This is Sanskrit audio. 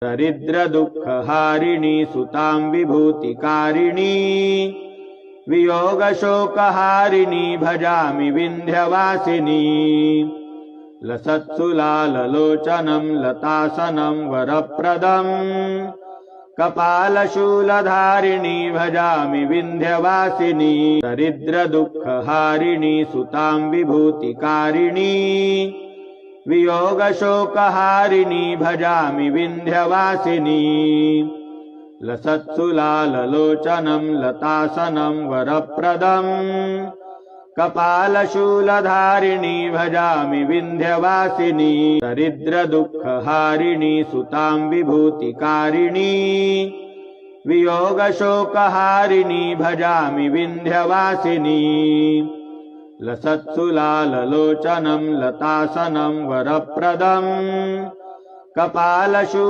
दरिद्रदुःखहारिणी सुतां विभूतिकारिणी वियोगशोकहारिणी भजामि विन्ध्यवासिनी लसत्सु लाललोचनं लतासनं वरप्रदं कपालशूलधारिणी भजामि विन्ध्यवासिनी दरिद्रदुःखहारिणी सुतां विभूतिकारिणी वियोगशोकहारिणी भजामि विन्ध्यवासिनी लसत्सु लाललोचनं लतासनं वरप्रदं कपालशूलधारिणी भजामि विन्ध्यवासिनी दरिद्रदुःखहारिणी सुतां विभूतिकारिणी वियोगशोकहारिणी भजामि विन्ध्यवासिनी लसत्सु लाललोचनं लतासनं वरप्रदं कपालशूलधारिणी